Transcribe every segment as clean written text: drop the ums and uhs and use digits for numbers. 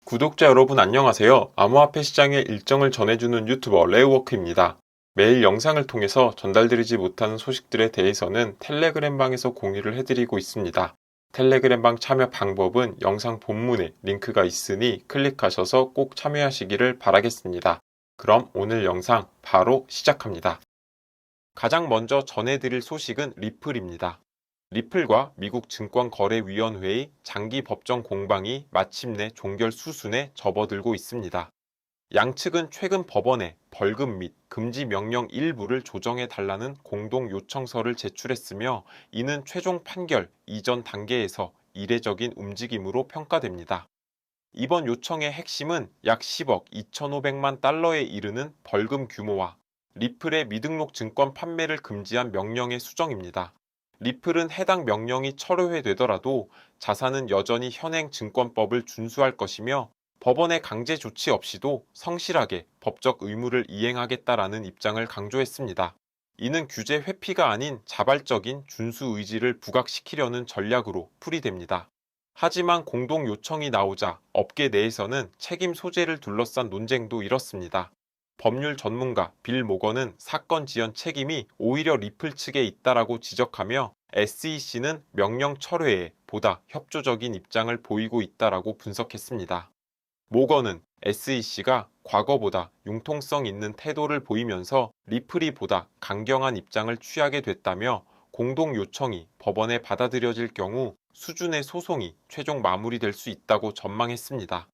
구독자 여러분 안녕하세요. 암호화폐 시장의 일정을 전해주는 유튜버 레오워크입니다. 매일 영상을 통해서 전달드리지 못하는 소식들에 대해서는 텔레그램방에서 공유를 해드리고 있습니다. 텔레그램방 참여 방법은 영상 본문에 링크가 있으니 클릭하셔서 꼭 참여하시기를 바라겠습니다. 그럼 오늘 영상 바로 시작합니다. 가장 먼저 전해드릴 소식은 리플입니다. 리플과 미국 증권거래위원회의 장기 법정 공방이 마침내 종결 수순에 접어들고 있습니다. 양측은 최근 법원에 벌금 및 금지 명령 일부를 조정해 달라는 공동 요청서를 제출했으며 이는 최종 판결 이전 단계에서 이례적인 움직임으로 평가됩니다. 이번 요청의 핵심은 약 10억 2,500만 달러에 이르는 벌금 규모와 리플의 미등록 증권 판매를 금지한 명령의 수정입니다. 리플은 해당 명령이 철회되더라도 자산은 여전히 현행 증권법을 준수할 것이며 법원의 강제 조치 없이도 성실하게 법적 의무를 이행하겠다라는 입장을 강조했습니다. 이는 규제 회피가 아닌 자발적인 준수 의지를 부각시키려는 전략으로 풀이됩니다. 하지만 공동 요청이 나오자 업계 내에서는 책임 소재를 둘러싼 논쟁도 일었습니다. 법률 전문가 빌 모건은 사건 지연 책임이 오히려 리플 측에 있다라고 지적하며 SEC는 명령 철회에 보다 협조적인 입장을 보이고 있다라고 분석했습니다. 모건은 SEC가 과거보다 융통성 있는 태도를 보이면서 리플이 보다 강경한 입장을 취하게 됐다며 공동 요청이 법원에 받아들여질 경우 수준의 소송이 최종 마무리될 수 있다고 전망했습니다.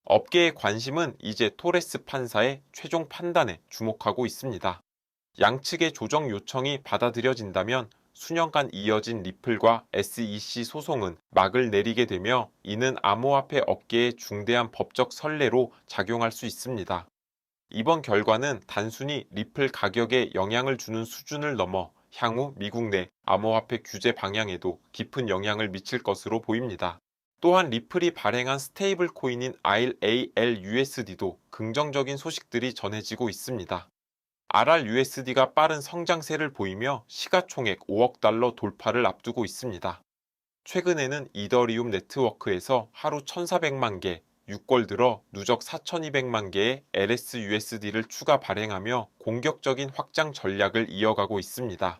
업계의 관심은 이제 토레스 판사의 최종 판단에 주목하고 있습니다. 양측의 조정 요청이 받아들여진다면 수년간 이어진 리플과 SEC 소송은 막을 내리게 되며 이는 암호화폐 업계의 중대한 법적 선례로 작용할 수 있습니다. 이번 결과는 단순히 리플 가격에 영향을 주는 수준을 넘어 향후 미국 내 암호화폐 규제 방향에도 깊은 영향을 미칠 것으로 보입니다. 또한 리플이 발행한 스테이블 코인인 RALUSD도 긍정적인 소식들이 전해지고 있습니다. RRUSD가 빠른 성장세를 보이며 시가총액 5억 달러 돌파를 앞두고 있습니다. 최근에는 이더리움 네트워크에서 하루 1,400만 개, 6개월 들어 누적 4,200만 개의 LSUSD를 추가 발행하며 공격적인 확장 전략을 이어가고 있습니다.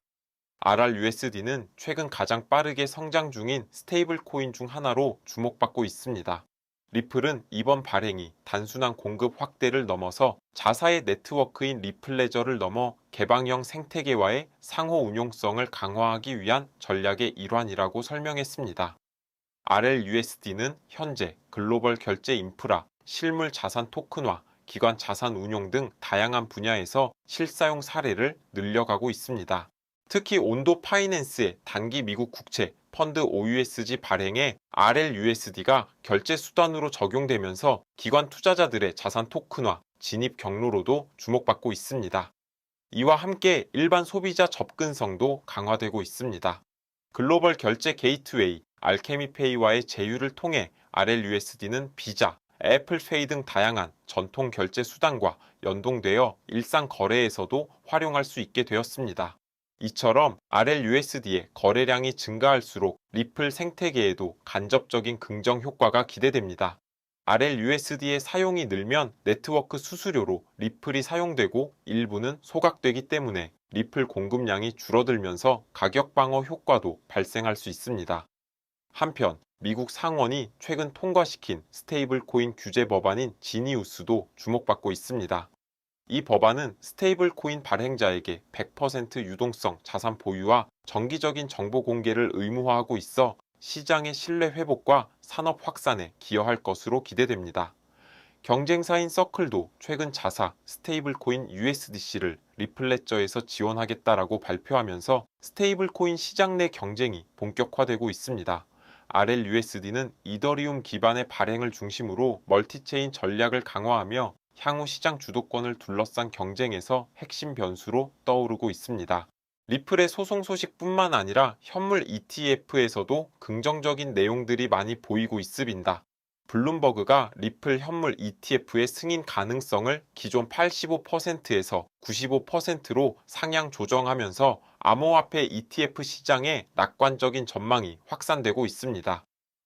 RRUSD는 최근 가장 빠르게 성장 중인 스테이블 코인 중 하나로 주목받고 있습니다. 리플은 이번 발행이 단순한 공급 확대를 넘어서 자사의 네트워크인 리플레저를 넘어 개방형 생태계와의 상호 운용성을 강화하기 위한 전략의 일환이라고 설명했습니다. RLUSD는 현재 글로벌 결제 인프라, 실물 자산 토큰화, 기관 자산 운용 등 다양한 분야에서 실사용 사례를 늘려가고 있습니다. 특히 온도 파이낸스의 단기 미국 국채 펀드 OUSG 발행에 RLUSD가 결제 수단으로 적용되면서 기관 투자자들의 자산 토큰화, 진입 경로로도 주목받고 있습니다. 이와 함께 일반 소비자 접근성도 강화되고 있습니다. 글로벌 결제 게이트웨이 알케미페이와의 제휴를 통해 RLUSD는 비자, 애플페이 등 다양한 전통 결제 수단과 연동되어 일상 거래에서도 활용할 수 있게 되었습니다. 이처럼 RLUSD의 거래량이 증가할수록 리플 생태계에도 간접적인 긍정 효과가 기대됩니다. RLUSD의 사용이 늘면 네트워크 수수료로 리플이 사용되고 일부는 소각되기 때문에 리플 공급량이 줄어들면서 가격 방어 효과도 발생할 수 있습니다. 한편 미국 상원이 최근 통과시킨 스테이블 코인 규제 법안인 지니우스도 주목받고 있습니다. 이 법안은 스테이블 코인 발행자에게 100% 유동성 자산 보유와 정기적인 정보 공개를 의무화하고 있어 시장의 신뢰 회복과 산업 확산에 기여할 것으로 기대됩니다. 경쟁사인 서클도 최근 자사 스테이블 코인 USDC를 리플레저에서 지원하겠다라고 발표하면서 스테이블 코인 시장 내 경쟁이 본격화되고 있습니다. RLUSD는 이더리움 기반의 발행을 중심으로 멀티체인 전략을 강화하며 향후 시장 주도권을 둘러싼 경쟁에서 핵심 변수로 떠오르고 있습니다. 리플의 소송 소식뿐만 아니라 현물 ETF에서도 긍정적인 내용들이 많이 보이고 있습니다. 블룸버그가 리플 현물 ETF의 승인 가능성을 기존 85%에서 95%로 상향 조정하면서 암호화폐 ETF 시장에 낙관적인 전망이 확산되고 있습니다.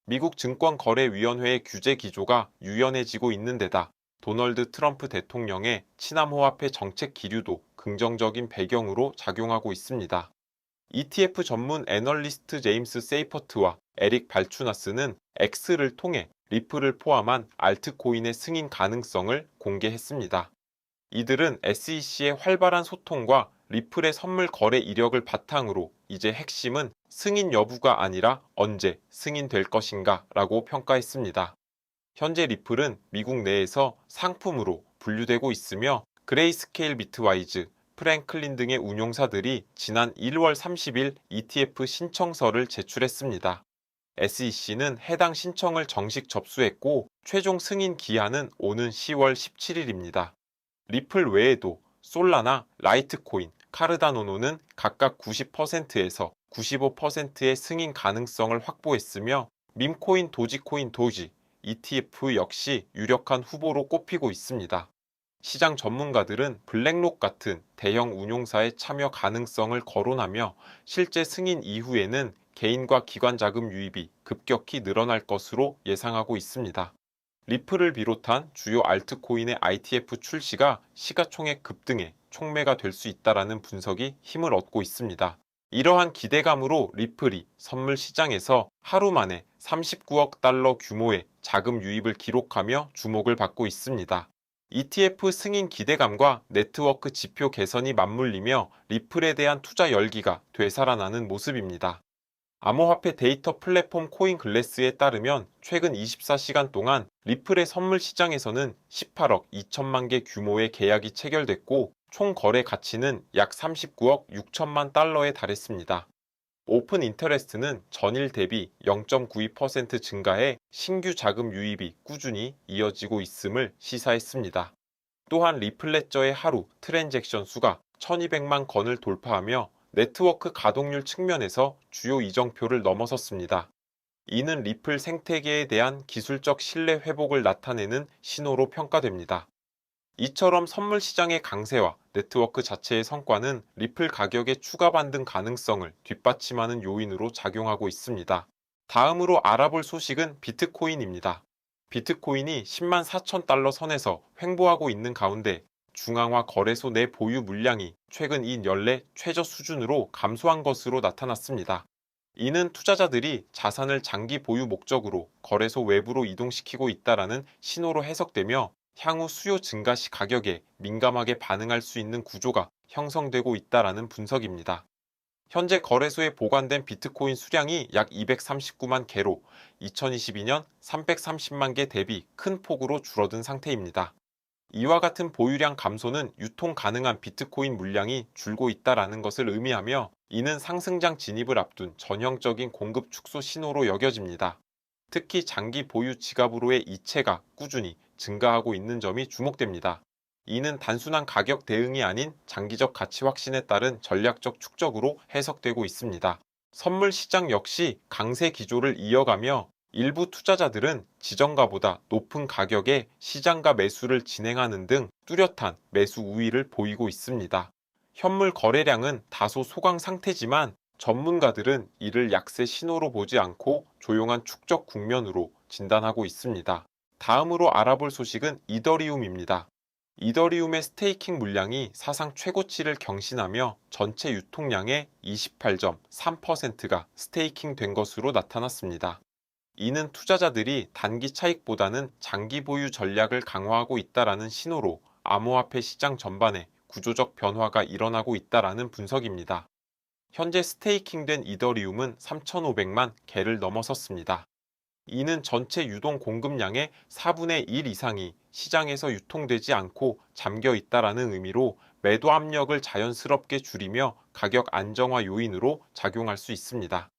미국 증권거래위원회의 규제 기조가 유연해지고 있는 데다 도널드 트럼프 대통령의 치남호화폐 정책 기류도 긍정적인 배경으로 작용하고 있습니다. ETF 전문 애널리스트 제임스 세이퍼트와 에릭 발추나스는 X를 통해 리플을 포함한 알트코인의 승인 가능성을 공개했습니다. 이들은 SEC의 활발한 소통과 리플의 선물 거래 이력을 바탕으로 이제 핵심은 승인 여부가 아니라 언제 승인될 것인가 라고 평가했습니다. 현재 리플은 미국 내에서 상품으로 분류되고 있으며 그레이스케일 비트와이즈, 프랭클린 등의 운용사들이 지난 1월 30일 ETF 신청서를 제출했습니다. SEC는 해당 신청을 정식 접수했고 최종 승인 기한은 오는 10월 17일입니다. 리플 외에도 솔라나, 라이트코인, 카르다노노는 각각 90%에서 95%의 승인 가능성을 확보했으며 밈코인, 도지코인, 도지, ETF 역시 유력한 후보로 꼽히고 있습니다. 시장 전문가들은 블랙록 같은 대형 운용사의 참여 가능성을 거론하며 실제 승인 이후에는 개인과 기관 자금 유입이 급격히 늘어날 것으로 예상하고 있습니다. 리플을 비롯한 주요 알트코인의 ITF 출시가 시가총액 급등에 촉매가 될 수 있다라는 분석이 힘을 얻고 있습니다. 이러한 기대감으로 리플이 선물 시장에서 하루 만에 39억 달러 규모의 자금 유입을 기록하며 주목을 받고 있습니다. ETF 승인 기대감과 네트워크 지표 개선이 맞물리며 리플에 대한 투자 열기가 되살아나는 모습입니다. 암호화폐 데이터 플랫폼 코인글래스에 따르면 최근 24시간 동안 리플의 선물 시장에서는 18억 2천만 개 규모의 계약이 체결됐고 총 거래 가치는 약 39억 6천만 달러에 달했습니다. 오픈 인터레스트는 전일 대비 0.92% 증가해 신규 자금 유입이 꾸준히 이어지고 있음을 시사했습니다. 또한 리플레저의 하루 트랜잭션 수가 1200만 건을 돌파하며 네트워크 가동률 측면에서 주요 이정표를 넘어섰습니다. 이는 리플 생태계에 대한 기술적 신뢰 회복을 나타내는 신호로 평가됩니다. 이처럼 선물 시장의 강세와 네트워크 자체의 성과는 리플 가격의 추가 반등 가능성을 뒷받침하는 요인으로 작용하고 있습니다. 다음으로 알아볼 소식은 비트코인입니다. 비트코인이 10만 4천 달러 선에서 횡보하고 있는 가운데 중앙화 거래소 내 보유 물량이 최근 이 연내 최저 수준으로 감소한 것으로 나타났습니다. 이는 투자자들이 자산을 장기 보유 목적으로 거래소 외부로 이동시키고 있다라는 신호로 해석되며 향후 수요 증가 시 가격에 민감하게 반응할 수 있는 구조가 형성되고 있다라는 분석입니다. 현재 거래소에 보관된 비트코인 수량이 약 239만 개로 2022년 330만 개 대비 큰 폭으로 줄어든 상태입니다. 이와 같은 보유량 감소는 유통 가능한 비트코인 물량이 줄고 있다라는 것을 의미하며 이는 상승장 진입을 앞둔 전형적인 공급 축소 신호로 여겨집니다. 특히 장기 보유 지갑으로의 이체가 꾸준히 증가하고 있는 점이 주목됩니다. 이는 단순한 가격 대응이 아닌 장기적 가치 확신에 따른 전략적 축적으로 해석되고 있습니다. 선물 시장 역시 강세 기조를 이어가며 일부 투자자들은 지정가보다 높은 가격에 시장가 매수를 진행하는 등 뚜렷한 매수 우위를 보이고 있습니다. 현물 거래량은 다소 소강 상태지만 전문가들은 이를 약세 신호로 보지 않고 조용한 축적 국면으로 진단하고 있습니다. 다음으로 알아볼 소식은 이더리움입니다. 이더리움의 스테이킹 물량이 사상 최고치를 경신하며 전체 유통량의 28.3%가 스테이킹 된 것으로 나타났습니다. 이는 투자자들이 단기 차익보다는 장기 보유 전략을 강화하고 있다라는 신호로 암호화폐 시장 전반에 구조적 변화가 일어나고 있다라는 분석입니다. 현재 스테이킹된 이더리움은 3,500만 개를 넘어섰습니다. 이는 전체 유동 공급량의 4분의 1 이상이 시장에서 유통되지 않고 잠겨 있다라는 의미로 매도 압력을 자연스럽게 줄이며 가격 안정화 요인으로 작용할 수 있습니다.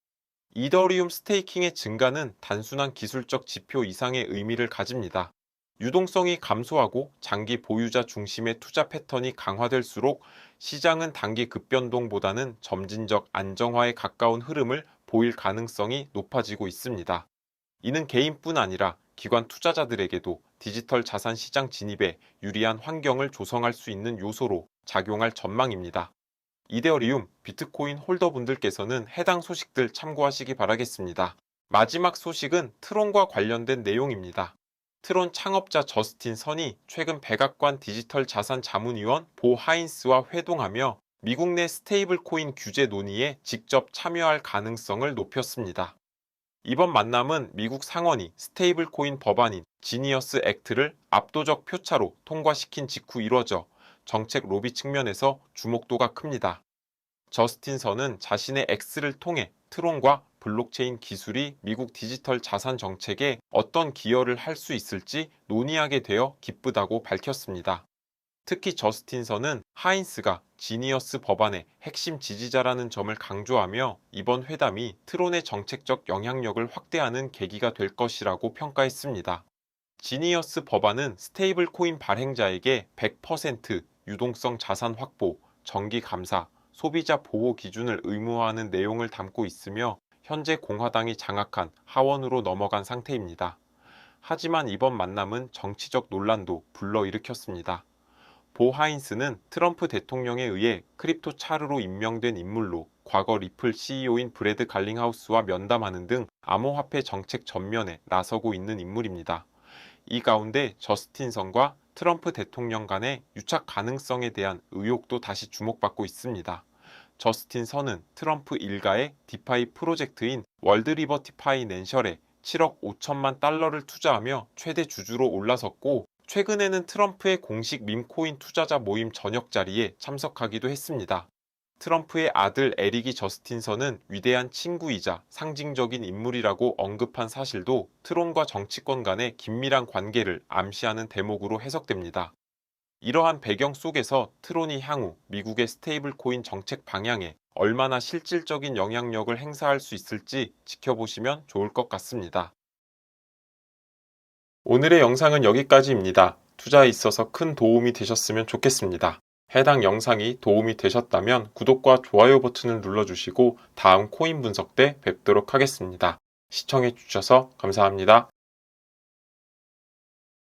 이더리움 스테이킹의 증가는 단순한 기술적 지표 이상의 의미를 가집니다. 유동성이 감소하고 장기 보유자 중심의 투자 패턴이 강화될수록 시장은 단기 급변동보다는 점진적 안정화에 가까운 흐름을 보일 가능성이 높아지고 있습니다. 이는 개인뿐 아니라 기관 투자자들에게도 디지털 자산 시장 진입에 유리한 환경을 조성할 수 있는 요소로 작용할 전망입니다. 이더리움, 비트코인 홀더분들께서는 해당 소식들 참고하시기 바라겠습니다. 마지막 소식은 트론과 관련된 내용입니다. 트론 창업자 저스틴 선이 최근 백악관 디지털 자산 자문위원 보 하인스와 회동하며 미국 내 스테이블 코인 규제 논의에 직접 참여할 가능성을 높였습니다. 이번 만남은 미국 상원이 스테이블 코인 법안인 지니어스 액트를 압도적 표차로 통과시킨 직후 이뤄져 정책 로비 측면에서 주목도가 큽니다. 저스틴 선은 자신의 X를 통해 트론과 블록체인 기술이 미국 디지털 자산 정책에 어떤 기여를 할 수 있을지 논의하게 되어 기쁘다고 밝혔습니다. 특히 저스틴 선은 하인스가 지니어스 법안의 핵심 지지자라는 점을 강조하며 이번 회담이 트론의 정책적 영향력을 확대하는 계기가 될 것이라고 평가했습니다. 지니어스 법안은 스테이블 코인 발행자에게 100% 유동성 자산 확보, 정기 감사, 소비자 보호 기준을 의무화하는 내용을 담고 있으며 현재 공화당이 장악한 하원으로 넘어간 상태입니다. 하지만 이번 만남은 정치적 논란도 불러일으켰습니다. 보 하인스는 트럼프 대통령에 의해 크립토 차르로 임명된 인물로 과거 리플 CEO인 브래드 갈링하우스와 면담하는 등 암호화폐 정책 전면에 나서고 있는 인물입니다. 이 가운데 저스틴 선과 트럼프 대통령 간의 유착 가능성에 대한 의혹도 다시 주목받고 있습니다. 저스틴 선은 트럼프 일가의 디파이 프로젝트인 월드 리버티 파이낸셜에 7억 5천만 달러를 투자하며 최대 주주로 올라섰고 최근에는 트럼프의 공식 밈코인 투자자 모임 저녁 자리에 참석하기도 했습니다. 트럼프의 아들 에릭이 저스틴 선은 위대한 친구이자 상징적인 인물이라고 언급한 사실도 트론과 정치권 간의 긴밀한 관계를 암시하는 대목으로 해석됩니다. 이러한 배경 속에서 트론이 향후 미국의 스테이블 코인 정책 방향에 얼마나 실질적인 영향력을 행사할 수 있을지 지켜보시면 좋을 것 같습니다. 오늘의 영상은 여기까지입니다. 투자에 있어서 큰 도움이 되셨으면 좋겠습니다. 해당 영상이 도움이 되셨다면 구독과 좋아요 버튼을 눌러주시고 다음 코인 분석 때 뵙도록 하겠습니다. 시청해주셔서 감사합니다.